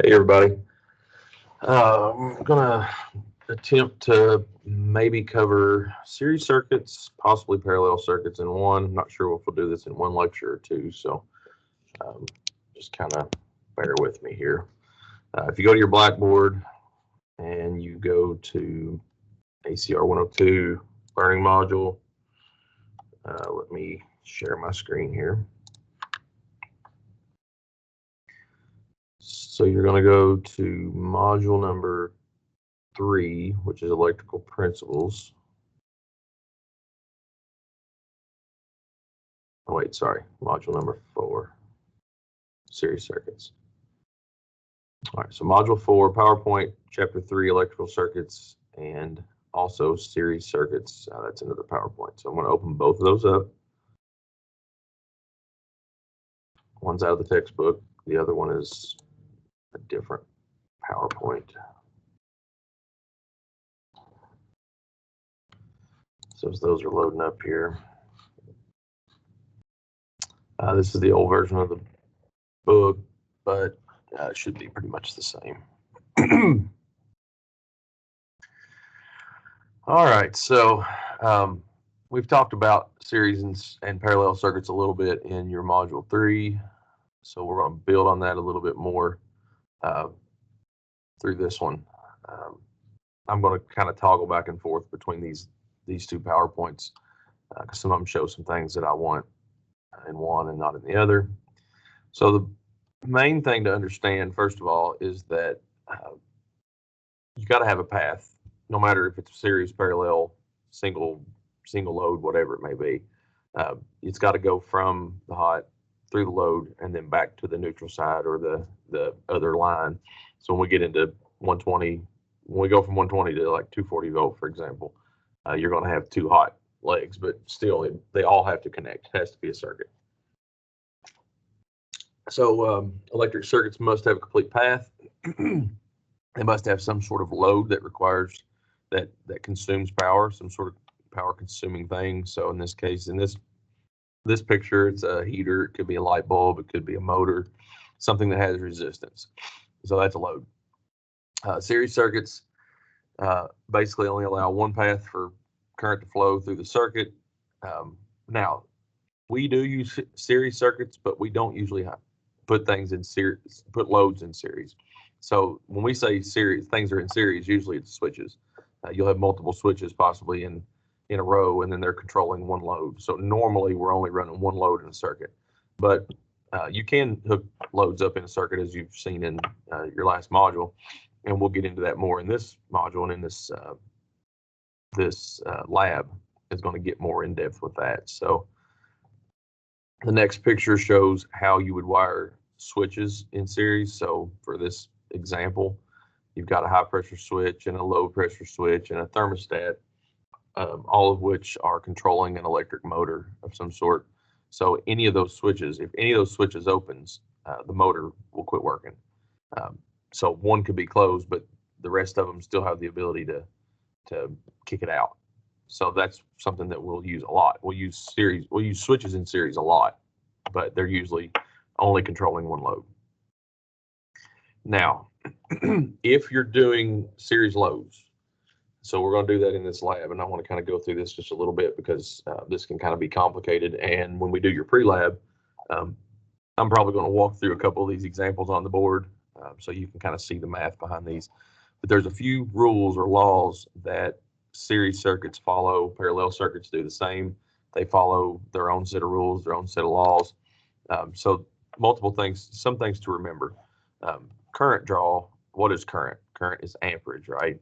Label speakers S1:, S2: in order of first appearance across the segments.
S1: Hey everybody. I'm gonna attempt to maybe cover series circuits, possibly parallel circuits in one. I'm not sure if we'll do this in one lecture or two, so um, just kind of bear with me here. If you go to your Blackboard and you go to ACR 102 learning module, let me share my screen here. So you're going to go to module number 3, which is electrical principles. Oh, wait, sorry, module number 4, series circuits. All right, so module 4, PowerPoint, chapter 3, electrical circuits, and also series circuits. That's into the PowerPoint. So I'm going to open both of those up. One's out of the textbook. The other one is a different PowerPoint. So as those are loading up here, this is the old version of the book, but it should be pretty much the same. All right, so we've talked about series and parallel circuits a little bit in your module 3, so we're going to build on that a little bit more through this one. I'm going to kind of toggle back and forth between these two PowerPoints because some of them show some things that I want in one and not in the other. So the main thing to understand, first of all, is that you got to have a path, no matter if it's series, parallel, single load, whatever it may be. It's got to go from the hot through the load and then back to the neutral side or the other line. So when we get into 120, when we go from 120 to like 240 volt, for example, you're going to have two hot legs, but still they all have to connect. It has to be a circuit. So electric circuits must have a complete path. They must have some sort of load that requires that consumes power, some sort of power consuming thing. So in this case, in this picture, it's a heater. It could be a light bulb. It could be a motor, something that has resistance. So that's a load. Series circuits basically only allow one path for current to flow through the circuit. Now, we do use series circuits, but we don't usually put things in series, put loads in series. So when we say series, things are in series, usually it's switches. You'll have multiple switches possibly in a row, and then they're controlling one load. So normally we're only running one load in a circuit, but you can hook loads up in a circuit as you've seen in your last module, and we'll get into that more in this module, and in this lab is going to get more in depth with that. So the next picture shows how you would wire switches in series. So for this example, you've got a high pressure switch and a low pressure switch and a thermostat, all of which are controlling an electric motor of some sort. So any of those switches, if any of those switches opens, the motor will quit working. So one could be closed, but the rest of them still have the ability to kick it out. So that's something that we'll use a lot. We'll use switches in series a lot, but they're usually only controlling one load. Now, if you're doing series loads, so we're going to do that in this lab, and I want to kind of go through this just a little bit because this can kind of be complicated. And when we do your pre-lab, I'm probably going to walk through a couple of these examples on the board so you can kind of see the math behind these. But there's a few rules or laws that series circuits follow. Parallel circuits do the same. They follow their own set of rules, their own set of laws. So multiple things, some things to remember. Current draw, what is current? Current is amperage, right?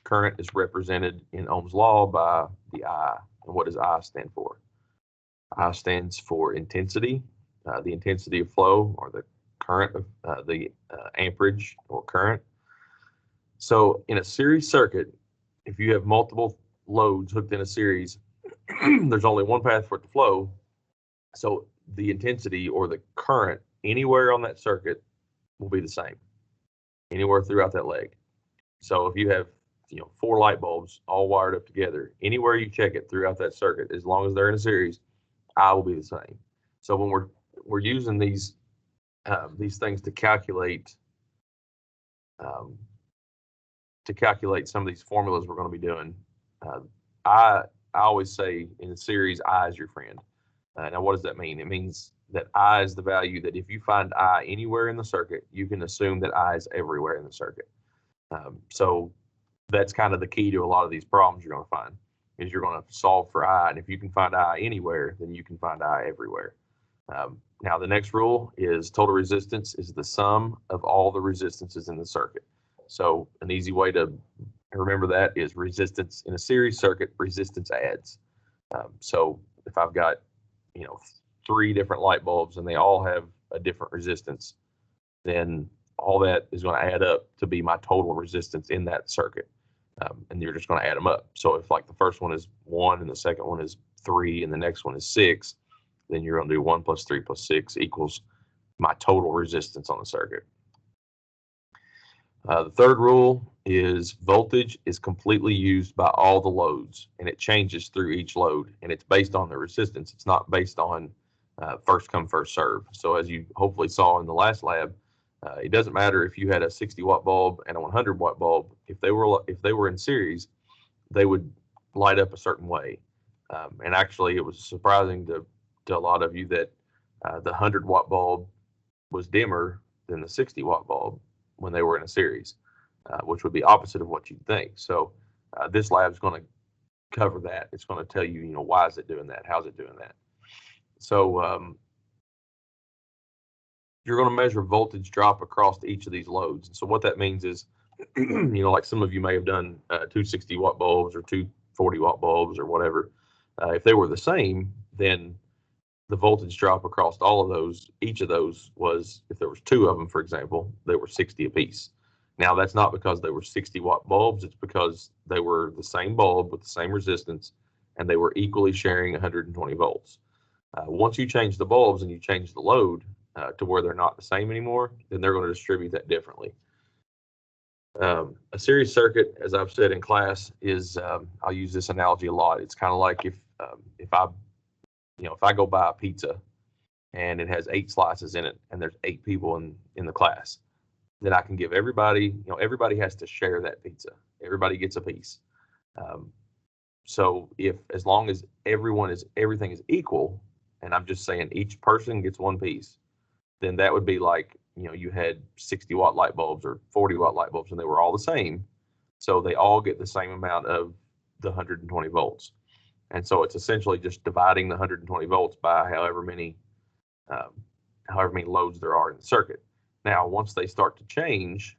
S1: Current is represented in Ohm's law by the I. And what does I stand for? I stands for intensity, the intensity of flow, or the current of the amperage or current. So in a series circuit, if you have multiple loads hooked in a series, there's only one path for it to flow. So the intensity or the current anywhere on that circuit will be the same, anywhere throughout that leg. So if you have 4 light bulbs all wired up together, anywhere you check it throughout that circuit, as long as they're in a series, I will be the same. So when we're using these things to calculate um, to calculate some of these formulas we're going to be doing. Uh, I always say in the series, I is your friend. Now, what does that mean? It means that I is the value that if you find I anywhere in the circuit, you can assume that I is everywhere in the circuit. So that's kind of the key to a lot of these problems you're going to find, is you're going to solve for I. And if you can find I anywhere, then you can find I everywhere. Now, the next rule is total resistance is the sum of all the resistances in the circuit. So an easy way to remember that is resistance in a series circuit, resistance adds. So if I've got, 3 different light bulbs and they all have a different resistance, then all that is going to add up to be my total resistance in that circuit. And you're just going to add them up. So if like the first one is 1 and the second one is 3 and the next one is 6, then you're going to do 1 plus 3 plus 6 equals my total resistance on the circuit. The third rule is voltage is completely used by all the loads, and it changes through each load, and it's based on the resistance. It's not based on first come, first serve. So as you hopefully saw in the last lab, it doesn't matter if you had a 60 watt bulb and a 100 watt bulb. If they were in series, they would light up a certain way. And actually, it was surprising to a lot of you that the 100 watt bulb was dimmer than the 60 watt bulb when they were in a series, which would be opposite of what you'd think. So this lab is going to cover that. It's going to tell you, why is it doing that? How's it doing that? So you're going to measure voltage drop across each of these loads. And so what that means is, like some of you may have done 260 watt bulbs or 240 watt bulbs or whatever. If they were the same, then the voltage drop across all of those, each of those was, if there was 2 of them, for example, they were 60 apiece. Now, that's not because they were 60 watt bulbs. It's because they were the same bulb with the same resistance, and they were equally sharing 120 volts. Once you change the bulbs and you change the load to where they're not the same anymore, then they're going to distribute that differently. A series circuit, as I've said in class, is I'll use this analogy a lot. It's kind of like if I go buy a pizza and it has 8 slices in it and there's 8 people in the class, then I can give everybody, everybody has to share that pizza. Everybody gets a piece. So as long as everything is equal, and I'm just saying each person gets 1 piece, then that would be like, you had 60 watt light bulbs or 40 watt light bulbs and they were all the same. So they all get the same amount of the 120 volts. And so it's essentially just dividing the 120 volts by however many loads there are in the circuit. Now, once they start to change,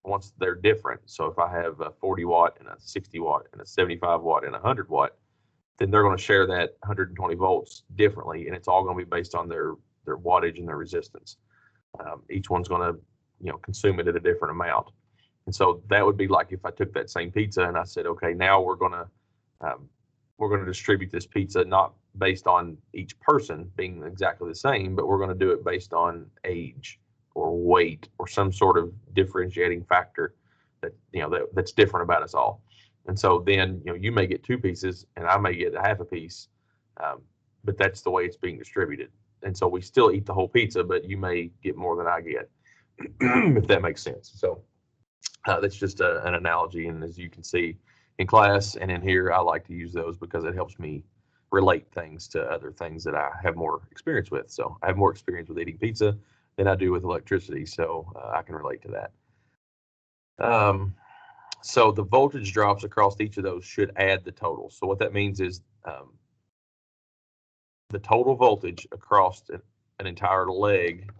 S1: once they're different, so if I have a 40 watt and a 60 watt and a 75 watt and a 100 watt, then they're going to share that 120 volts differently, and it's all going to be based on their wattage and their resistance. Each one's going to, consume it at a different amount. And so that would be like if I took that same pizza and I said, okay, now we're going to distribute this pizza not based on each person being exactly the same, but we're going to do it based on age or weight or some sort of differentiating factor that's different about us all. And so then, you may get 2 pieces and I may get a half a piece, but that's the way it's being distributed. And so we still eat the whole pizza, but you may get more than I get, if that makes sense. So that's just an analogy. And as you can see in class and in here, I like to use those because it helps me relate things to other things that I have more experience with. So I have more experience with eating pizza than I do with electricity. So I can relate to that. So the voltage drops across each of those should add the total. So what that means is the total voltage across an entire leg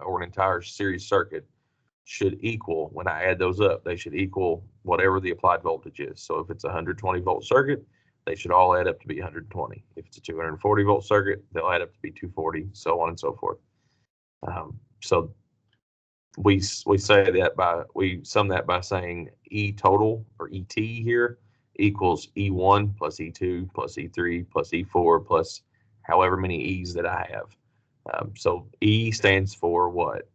S1: or an entire series circuit should equal, when I add those up, they should equal whatever the applied voltage is. So if it's a 120 volt circuit, they should all add up to be 120. If it's a 240 volt circuit, they'll add up to be 240, so on and so forth. So we say that we sum that by saying E total, or ET here, equals E1 plus E2 plus E3 plus E4 plus however many E's that I have. So E stands for what?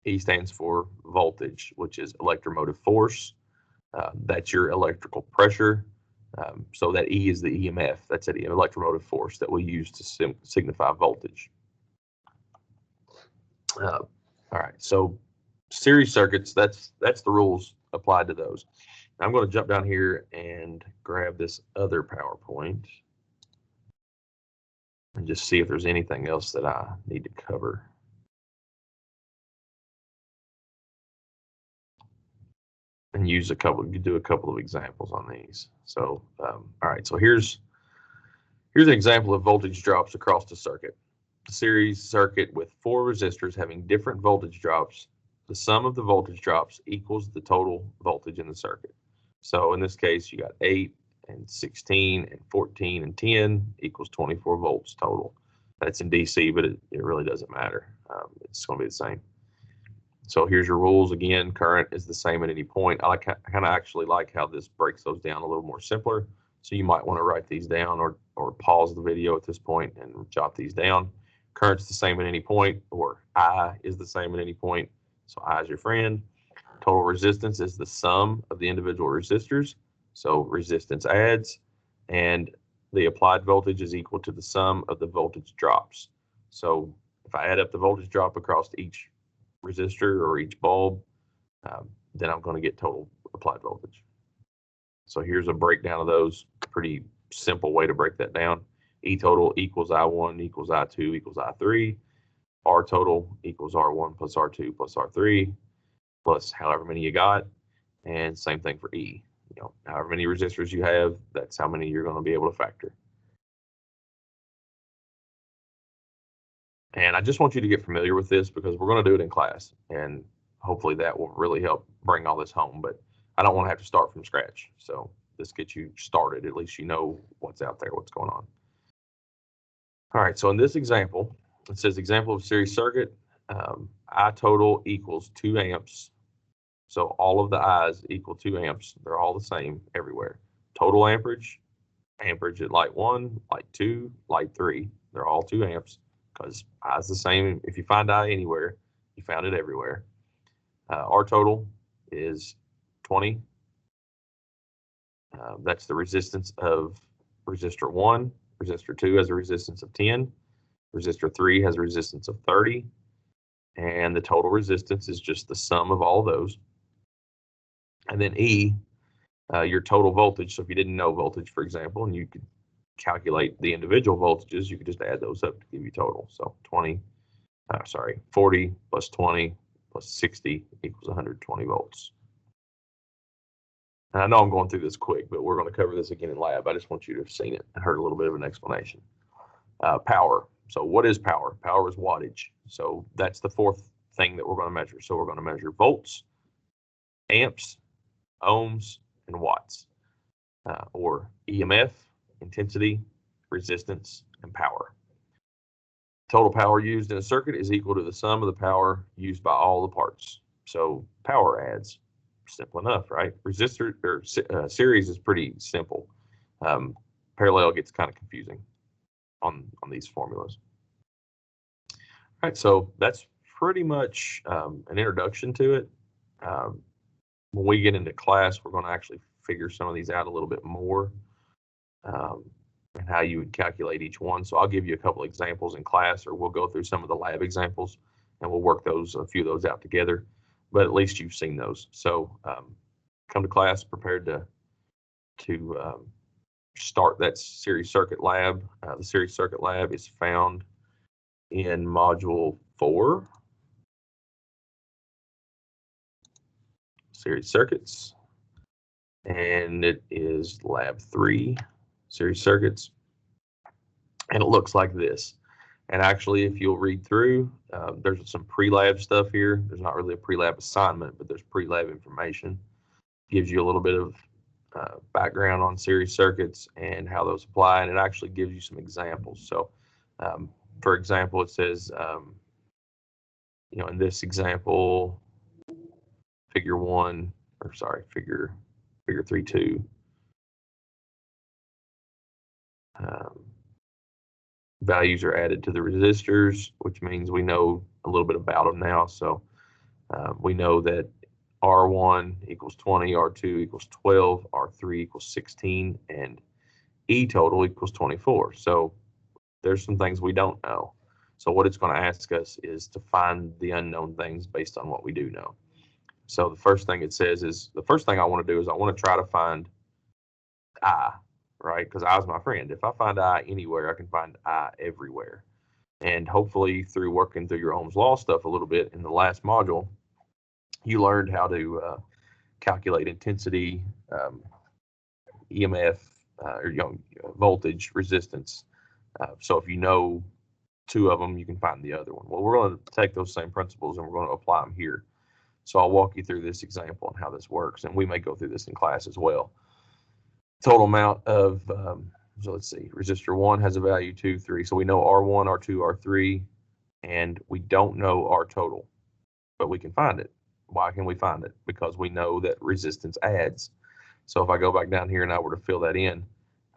S1: E stands for voltage, which is electromotive force. That's your electrical pressure. So that E is the EMF. That's the electromotive force that we use to signify voltage. All right. So series circuits, that's the rules applied to those. Now I'm going to jump down here and grab this other PowerPoint and just see if there's anything else that I need to cover. And use a couple, you do a couple of examples on these. So, all right, so here's an example of voltage drops across the circuit. A series circuit with 4 resistors having different voltage drops. The sum of the voltage drops equals the total voltage in the circuit. So in this case, you got 8 and 16 and 14 and 10 equals 24 volts total. That's in DC, but it really doesn't matter. It's going to be the same. So here's your rules again. Current is the same at any point. I kind of actually like how this breaks those down a little more simpler. So you might want to write these down or pause the video at this point and jot these down. Current's the same at any point, or I is the same at any point. So I is your friend. Total resistance is the sum of the individual resistors. So resistance adds, and the applied voltage is equal to the sum of the voltage drops. So if I add up the voltage drop across each resistor or each bulb, then I'm going to get total applied voltage. So here's a breakdown of those. Pretty simple way to break that down. E total equals I1 equals I2 equals I3. R total equals R1 plus R2 plus R3 plus however many you got. And same thing for E. You know, however many resistors you have, that's how many you're going to be able to factor. And I just want you to get familiar with this because we're going to do it in class, and hopefully that will really help bring all this home. But I don't want to have to start from scratch. So this gets you started. At least you know what's out there, what's going on. All right, so in this example, it says example of series circuit, I total equals 2 amps. So all of the I's equal 2 amps. They're all the same everywhere. Total amperage, amperage at light 1, light 2, light 3. They're all 2 amps because I is the same. If you find I anywhere, you found it everywhere. R total is 20. That's the resistance of resistor 1. Resistor 2 has a resistance of 10. Resistor 3 has a resistance of 30. And the total resistance is just the sum of all those. And then E, your total voltage. So if you didn't know voltage, for example, and you could calculate the individual voltages, you could just add those up to give you total. So 40 plus 20 plus 60 equals 120 volts. And I know I'm going through this quick, but we're going to cover this again in lab. I just want you to have seen it and heard a little bit of an explanation. Power. So what is power? Power is wattage. So that's the fourth thing that we're going to measure. So we're going to measure volts, amps, ohms, and watts, or EMF, intensity, resistance, and power. Total power used in a circuit is equal to the sum of the power used by all the parts. So power adds. Simple enough, right? Resistor or series is pretty simple. Parallel gets kind of confusing on these formulas. All right, so that's pretty much an introduction to it. When we get into class, we're going to actually figure some of these out a little bit more, and how you would calculate each one. So I'll give you a couple examples in class, or we'll go through some of the lab examples, and we'll work a few of those out together. But at least you've seen those. So come to class prepared to start that series circuit lab. The series circuit lab is found in module 4, series circuits, and it is lab 3, series circuits, and it looks like this. And actually, if you'll read through, there's some pre-lab stuff here. There's not really a pre-lab assignment, but there's pre-lab information. Gives you a little bit of background on series circuits and how those apply, and it actually gives you some examples. So, for example, it says, in this example, figure 3.2. Values are added to the resistors, which means we know a little bit about them now. So we know that R1 equals 20, R2 equals 12, R3 equals 16, and E total equals 24. So there's some things we don't know. So what it's going to ask us is to find the unknown things based on what we do know. So the first thing it says is, the first thing I want to do is I want to try to find I, right? Because I is my friend. If I find I anywhere, I can find I everywhere. And hopefully through working through your Ohm's law stuff a little bit in the last module, you learned how to calculate intensity, EMF, or voltage, resistance. So if you know two of them, you can find the other one. Well, we're going to take those same principles and we're going to apply them here. So I'll walk you through this example and how this works, and we may go through this in class as well. Total amount of, so let's see, resistor 1 has a value 2, 3. So we know R1, R2, R3, and we don't know R total, but we can find it. Why can we find it? Because we know that resistance adds. So if I go back down here and I were to fill that in,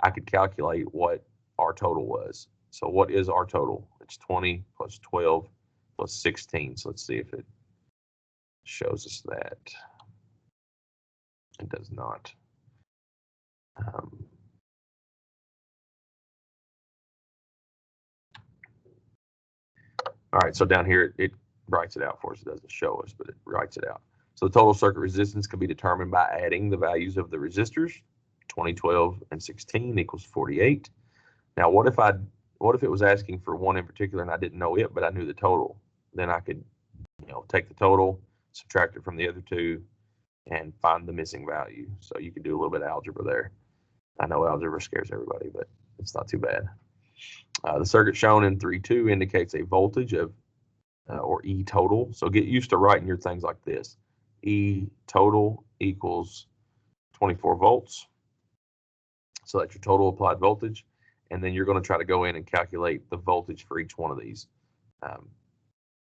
S1: I could calculate what R total was. So what is R total? It's 20 plus 12 plus 16. So let's see if it shows us that. It does not. All right, so down here it writes it out for us. It doesn't show us, but it writes it out. So the total circuit resistance can be determined by adding the values of the resistors. 20, 12, and 16 equals 48. Now, what if it was asking for one in particular and I didn't know it, but I knew the total? Then I could, take the total, subtract it from the other two, and find the missing value. So you could do a little bit of algebra there. I know algebra scares everybody, but it's not too bad. The circuit shown in 3.2 indicates a voltage of, or E total. So get used to writing your things like this. E total equals 24 volts. So that's your total applied voltage. And then you're going to try to go in and calculate the voltage for each one of these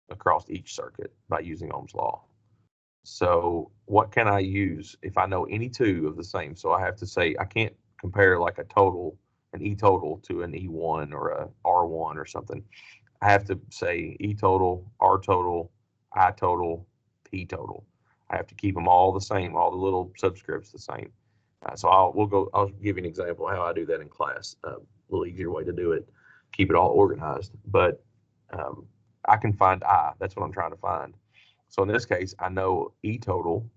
S1: across each circuit by using Ohm's law. So what can I use if I know any two of the same? So I have to say, I can't compare like a total, an E total to an E1 or a R1 or something. I have to say E total, R total, I total, P total. I have to keep them all the same, all the little subscripts the same. So I'll give you an example of how I do that in class. A little easier way to do it, keep it all organized. But I can find I, that's what I'm trying to find. So in this case, I know E total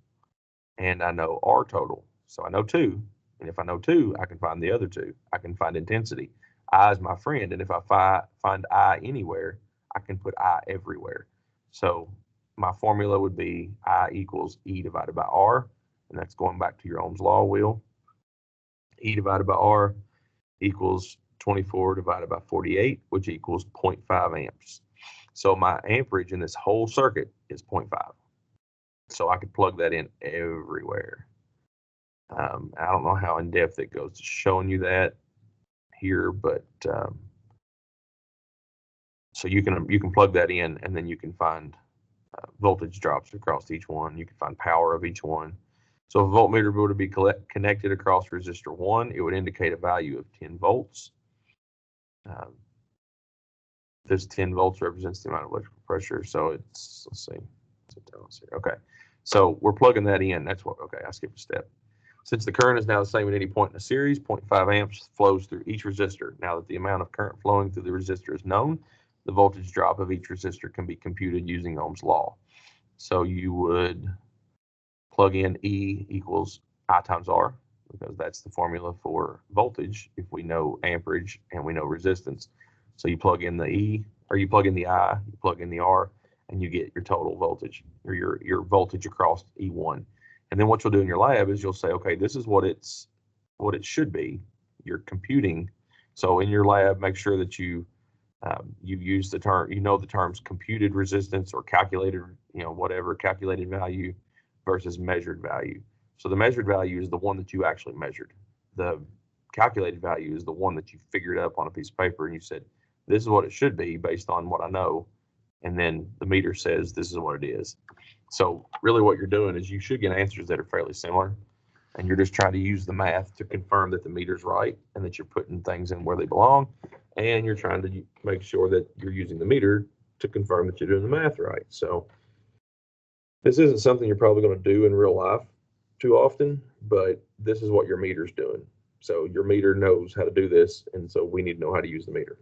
S1: and I know R total. So I know two. And if I know two, I can find the other two. I can find intensity. I is my friend. And if I find I anywhere, I can put I everywhere. So my formula would be I equals E divided by R. And that's going back to your Ohm's law wheel. E divided by R equals 24 divided by 48, which equals 0.5 amps. So my amperage in this whole circuit is 0.5. So I could plug that in everywhere. I don't know how in depth it goes to showing you that here, but so you can plug that in, and then you can find voltage drops across each one. You can find power of each one. So if a voltmeter were to be connected across resistor 1, it would indicate a value of 10 volts. This 10 volts represents the amount of electrical pressure. So it's, let's see. Okay. So we're plugging that in. That's what, okay, I skipped a step. Since the current is now the same at any point in the series, 0.5 amps flows through each resistor. Now that the amount of current flowing through the resistor is known, the voltage drop of each resistor can be computed using Ohm's law. So you would plug in E equals I times R, because that's the formula for voltage if we know amperage and we know resistance. So you plug in the E, or you plug in the I, you plug in the R, and you get your total voltage, or your voltage across E1. And then what you'll do in your lab is you'll say, okay, this is what it should be. You're computing. So in your lab, make sure that you use the term, the terms computed resistance or calculated, whatever, calculated value versus measured value. So the measured value is the one that you actually measured. The calculated value is the one that you figured up on a piece of paper and you said, this is what it should be based on what I know. And then the meter says this is what it is. So really what you're doing is you should get answers that are fairly similar. And you're just trying to use the math to confirm that the meter's right and that you're putting things in where they belong. And you're trying to make sure that you're using the meter to confirm that you're doing the math right. So this isn't something you're probably going to do in real life too often, but this is what your meter's doing. So your meter knows how to do this, and so we need to know how to use the meter.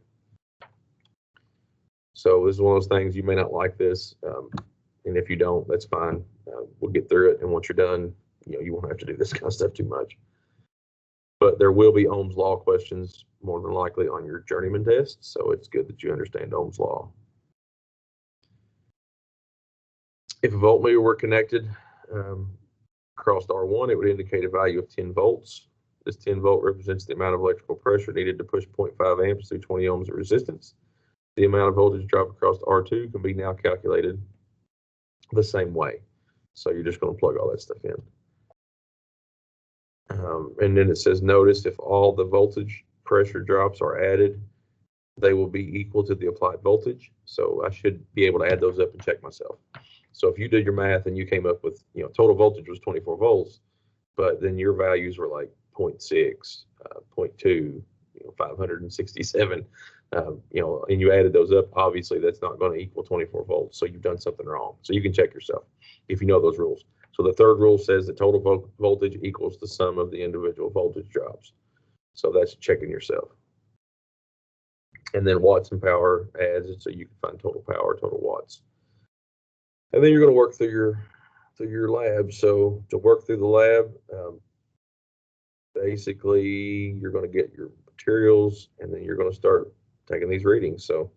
S1: So this is one of those things, you may not like this. And if you don't, that's fine. We'll get through it. And once you're done, you won't have to do this kind of stuff too much. But there will be Ohm's law questions more than likely on your journeyman test. So it's good that you understand Ohm's law. If a voltmeter were connected across R1, it would indicate a value of 10 volts. This 10 volt represents the amount of electrical pressure needed to push 0.5 amps through 20 ohms of resistance. The amount of voltage drop across R2 can be now calculated the same way. So you're just going to plug all that stuff in. And then it says, notice if all the voltage pressure drops are added, they will be equal to the applied voltage. So I should be able to add those up and check myself. So if you did your math and you came up with, total voltage was 24 volts, but then your values were like 0.6, 0.2, 567, and you added those up, obviously that's not going to equal 24 volts. So you've done something wrong. So you can check yourself if you know those rules. So the third rule says that total voltage equals the sum of the individual voltage drops. So that's checking yourself. And then watts and power adds it so you can find total power, total watts. And then you're going to work through your lab. So to work through the lab, basically you're going to get your materials and then you're going to start taking these readings. So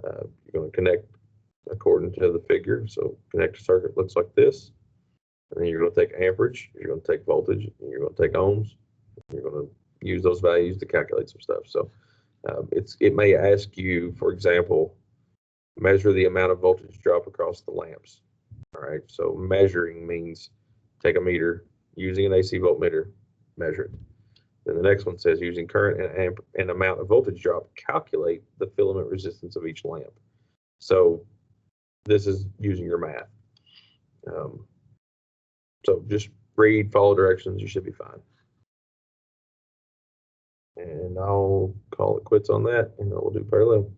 S1: you're going to connect according to the figure. So connector circuit looks like this. And then you're going to take amperage, you're going to take voltage, and you're going to take ohms. You're going to use those values to calculate some stuff. So it may ask you, for example, measure the amount of voltage drop across the lamps. All right, so measuring means take a meter, using an AC voltmeter, measure it. Then the next one says using current and amount of voltage drop, calculate the filament resistance of each lamp. So this is using your math. So just read, follow directions, you should be fine. And I'll call it quits on that, and then we'll do parallel.